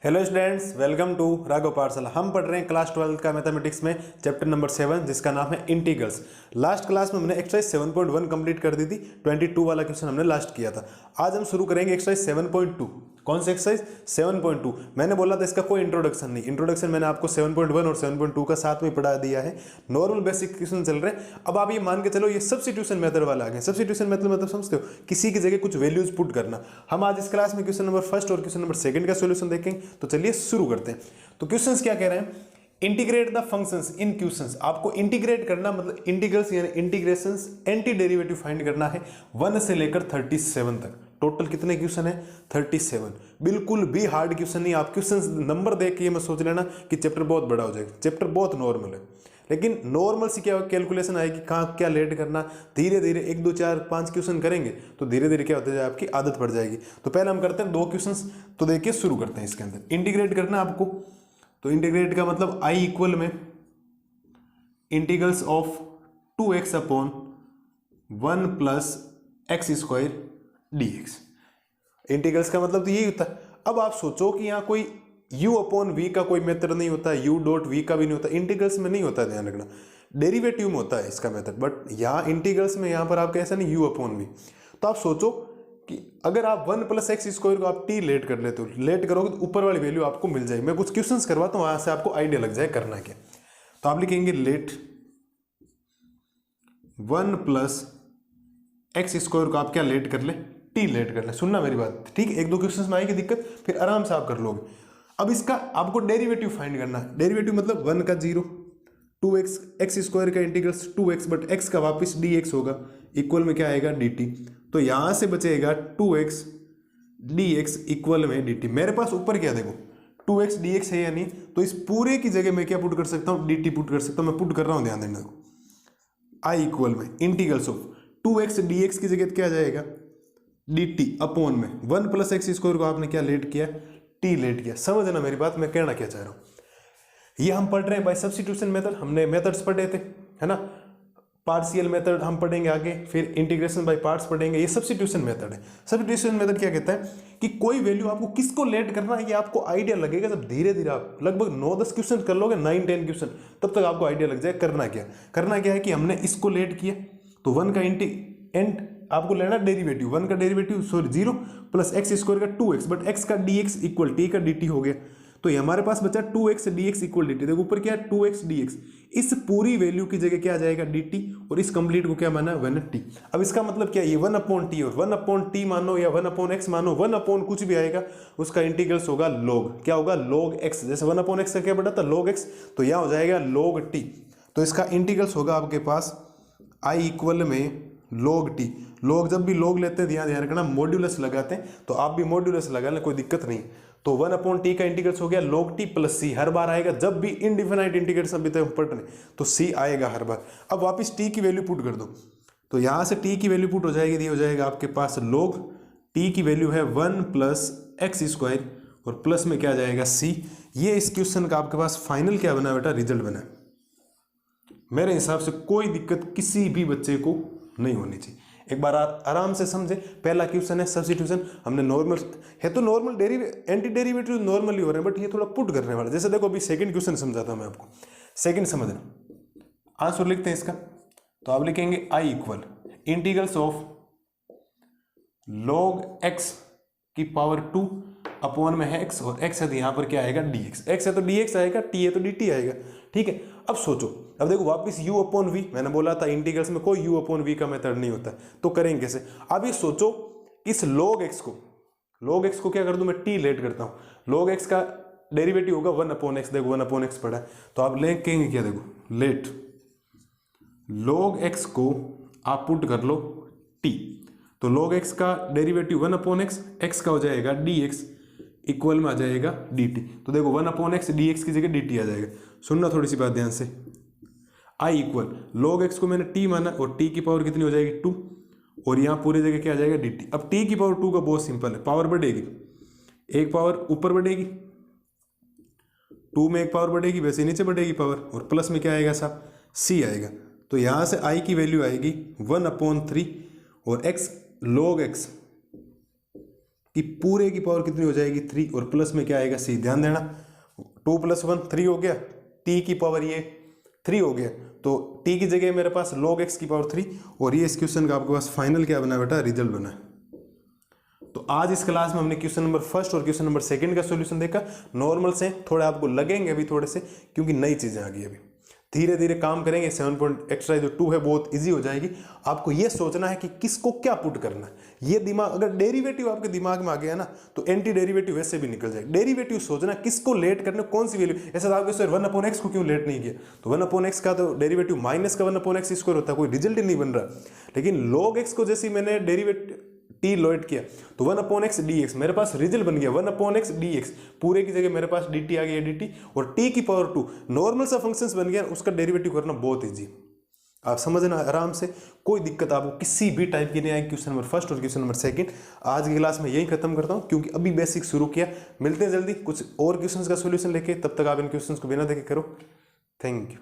Hello students, welcome to Raghav Pathshala. हम पढ़ रहे हैं क्लास 12 का मैथमेटिक्स में चैप्टर नंबर 7 जिसका नाम है इंटीग्रल्स। लास्ट क्लास में हमने एक्सरसाइज 7.1 कंप्लीट कर दी थी। 22 वाला क्वेश्चन हमने लास्ट किया था। आज हम शुरू करेंगे एक्सरसाइज 7.2। कौन सी एक्सरसाइज? 7.2। मैंने बोला था इसका कोई इंट्रोडक्शन नहीं। इंट्रोडक्शन मैंने आपको 7.1 और 7.2 का साथ में पढ़ा दिया है। नॉर्मल बेसिक क्वेश्चन चल रहे हैं। अब आप ये मान के चलो ये सब्स्टिट्यूशन मेथड वाला आ गया। सब्स्टिट्यूशन मेथड मतलब समझते हो, किसी की जगह कुछ वैल्यूज पुट करना। हम आज इस क्लास में क्वेश्चन नंबर फर्स्ट और क्वेश्चन नंबर सेकंड का सॉल्यूशन देखेंगे। तो चलिए शुरू करते हैं। तो क्वेश्चंस क्या कह रहे हैं? Integrate the functions in questions. आपको इंटीग्रेट करना मतलब इंटीग्रल्स यानी इंटीग्रेशंस, एंटी डेरिवेटिव फाइंड करना है 1 से लेकर 37 तक। टोटल कितने क्वेश्चन है? 37। बिल्कुल भी हार्ड क्वेश्चन नहीं। आप क्वेश्चन नंबर देख के ये मत सोच लेना कि चैप्टर बहुत बड़ा हो जाएगा। चैप्टर बहुत नॉर्मल है, लेकिन नॉर्मल सी क्या कैलकुलेशन आएगी, कहाँ क्या लेट करना। धीरे धीरे 1 2 4 5 क्वेश्चन करेंगे तो धीरे धीरे क्या होता है, आपकी आदत पड़ जाएगी। तो पहले हम करते हैं 2 क्वेश्चंस। तो देखिए शुरू करते हैं। इसके अंदर इंटीग्रेट करना आपको। तो इंटीग्रेट का मतलब आई इक्वल में integrals of 2x upon 1 plus x square dx। Integrals का मतलब तो यही होता है। अब आप सोचो कि यहाँ कोई u अपॉन वी का कोई मेथड नहीं होता, u डॉट वी का भी नहीं होता। इंटीग्रल्स में नहीं होता, ध्यान रखना। डेरिवेटिव में होता है इसका मेथड, बट यहाँ इंटीग्रल्स में यहाँ पर आपका ऐसा नहीं u अपॉन वी। तो आप सोचो कि अगर आप 1 प्लस एक्स स्क्वायर को आप t लेट कर लेते हो, लेट करोगे तो ऊपर वाली वैल्यू आपको मिल जाएगी। मैं कुछ क्वेश्चंस करवाता हूँ, वहां से आपको आइडिया लग जाए करना क्या। तो आप लिखेंगे लेट 1 प्लस एक्स स्क्वायर को आप क्या लेट कर ले, टी लेट कर ले। सुनना मेरी बात, ठीक है? 1 2 क्वेश्चंस में आएगी दिक्कत, फिर आराम से आप कर लोगे। अब इसका आपको डेरिवेटिव फाइंड करना है। डेरिवेटिव मतलब 1 का 0, 2x एक्स स्क्वायर का इंटीग्रल्स 2x, बट x का वापस dx होगा, इक्वल में क्या आएगा dt। तो यहां से बचेगा 2x dx इक्वल में dt। मेरे पास ऊपर क्या देखो 2x dx है या नहीं, तो इस पूरे की जगह मैं क्या पुट कर सकता हूँ, dt पुट कर सकता हूँ। मैं पुट कर रहा हूँ, ध्यान देना। आई इक्वल में इंटीग्रल्स ऑफ 2x dx की जगह क्या आ जाएगा dt अपॉन में 1 प्लस एक्स स्क्वायर को आपने क्या लेट किया, t लेट किया। समझना मेरी बात, मैं कहना क्या चाह रहा हूं। ये हम पढ़ रहे हैं बाय सब्स्टिट्यूशन मेथड। हमने मेथड्स पढ़े थे, है ना। पार्शियल मेथड हम पढ़ेंगे आगे, फिर इंटीग्रेशन बाय पार्ट्स पढ़ेंगे। ये सब्स्टिट्यूशन मेथड है। सब्स्टिट्यूशन मेथड क्या कहता है कि कोई वैल्यू आपको किसको लेट करना है, ये आपको आइडिया लगेगा जब धीरे धीरे आप लगभग 9-10 क्वेश्चन कर लोगे, 9-10 क्वेश्चन, तब तक आपको आइडिया लग जाए करना क्या। करना क्या है कि हमने इसको लेट किया तो 1 का एंड आपको लेना डेरिवेटिव। 1 का डेरिवेटिव 0 प्लस एक्स स्क्वायर का 2x, बट x का dx इक्वल t का dt हो गया। तो ये हमारे पास बचा 2x dx इक्वल dt। देखो ऊपर क्या है 2x dx। इस पूरी वैल्यू की जगह क्या आ जाएगा dt, और इस कंप्लीट को क्या माना 1t। अब इसका मतलब क्या है, ये 1 अपॉन टी और 1 अपॉन टी मानो या 1 अपॉन एक्स मानो, 1 अपॉन कुछ भी आएगा उसका इंटीग्रल्स होगा log। क्या होगा log x। जैसे 1 अपॉन एक्स का क्या बड़ा था log x, तो यह हो जाएगा log t। तो इसका इंटीग्रल्स होगा आपके पास i इक्वल में log t। लोग जब भी लोग लेते हैं ध्यान रखना, मॉड्यूलस लगाते हैं, तो आप भी मॉड्यूलस लगा लें, कोई दिक्कत नहीं। तो 1 अपॉन टी का इंटीग्रल्स हो गया log t प्लस c। हर बार आएगा जब भी इनडिफिनाइट इंटीग्रेशन अभी तक पढ़ रहे तो c आएगा हर बार। अब वापस t की वैल्यू पुट कर दो, तो यहां से t की वैल्यू पुट हो जाएगी, ये हो जाएगा आपके पास log t की वैल्यू है 1 प्लस एक्स स्क्वायर, और प्लस में क्या आ जाएगा c। ये इस क्वेश्चन का आपके पास फाइनल क्या बना बेटा, रिजल्ट बना। मेरे हिसाब से कोई दिक्कत किसी भी बच्चे को नहीं होनी चाहिए। एक बार आराम से समझे। पहला क्वेश्चन है सब्स्टिट्यूशन। हमने नॉर्मल है तो नॉर्मल एंटी डेरिवेटिव नॉर्मली हो रहे हैं, बट ये थोड़ा पुट करने वाला। जैसे देखो अभी सेकंड क्वेश्चन समझाता हूं मैं आपको। सेकंड समझना, आंसर लिखते हैं इसका। तो आप लिखेंगे I equal integrals of log x की पावर 2 अपॉन में है x, और x है तो यहां पर क्या आएगा dx। x है तो dx आएगा, t है तो dt आएगा, ठीक है। अब सोचो, अब देखो वापस u अपॉन v। मैंने बोला था इंटीग्रल्स में कोई u अपॉन v का मेथड नहीं होता, तो करेंगे कैसे। अब ये सोचो इस log x को क्या कर दूं मैं, t लेट करता हूं। log x का डेरिवेटिव होगा 1 अपॉन एक्स। देखो 1 अपॉन एक्स पड़ा है, तो आप लिखेंगे क्या, देखो लेट log x को आप पुट कर लो t। तो log x का डेरिवेटिव 1 अपॉन एक्स, x का हो जाएगा dx इक्वल में आ जाएगा dt। तो देखो 1 अपॉन एक्स dx की जगह dt आ जाएगा। सुनना थोड़ी सी बात ध्यान से। i इक्वल log x को मैंने t माना, और t की पावर कितनी हो जाएगी 2, और यहाँ पूरी जगह क्या आ जाएगा dt। अब t की पावर 2 का बहुत सिंपल है, पावर बढ़ेगी, एक पावर ऊपर बढ़ेगी, 2 में एक पावर बढ़ेगी, वैसे नीचे बढ़ेगी पावर, और प्लस में क्या आएगा साहब c आएगा। तो यहाँ से i की वैल्यू आएगी 1 अपॉन 3, और x log x कि पूरे की पावर कितनी हो जाएगी 3 और प्लस में क्या आएगा c। ध्यान देना 2 + 1 3 हो गया, t की पावर ये 3 हो गया, तो t की जगह मेरे पास log x की पावर 3। और ये इस क्वेश्चन का आपके पास फाइनल क्या बना बेटा, रिजल्ट बना है। तो आज इस क्लास में हमने क्वेश्चन नंबर फर्स्ट और क्वेश्चन नंबर सेकंड का सॉल्यूशन देखा। नॉर्मल से थोड़े आपको लगेंगे अभी थोड़े से, क्योंकि नई चीजें आ गई अभी, धीरे धीरे काम करेंगे। 7 पॉइंट एक्स्ट्रा जो 2 है बहुत इजी हो जाएगी। आपको ये सोचना है कि किसको क्या पुट करना है। ये दिमाग, अगर डेरिवेटिव आपके दिमाग में आ गया ना तो एंटी डेरिवेटिव वैसे भी निकल जाएगा। डेरिवेटिव सोचना किसको लेट करना, कौन सी वैल्यू। ऐसा आपके सर 1/x को क्यों लेट नहीं किया, तो 1/x का तो डेरिवेटिव माइनस का 1/x स्क्वायर होता है, कोई रिजल्ट ही नहीं बन रहा। लेकिन log x को जैसे मैंने डेरिवेटिव t लोड किया तो 1/x dx, मेरे पास रिजल्ट बन गया 1/x dx, पूरे की जगह मेरे पास dt आ गया dt, और t की पावर 2 नॉर्मल सा फंक्शंस बन गया, उसका डेरिवेटिव करना बहुत इजी। आप समझना आराम से, कोई दिक्कत आपको किसी भी टाइप की नहीं आएगी। क्वेश्चन नंबर फर्स्ट और क्वेश्चन नंबर सेकंड आज की क्लास में यही खत्म करता हूं, क्योंकि अभी बेसिक शुरू किया। मिलते हैं जल्दी कुछ और क्वेश्चंस का सॉल्यूशन लेके, तब तक आप इन क्वेश्चंस को बिना देखे करो। Thank you.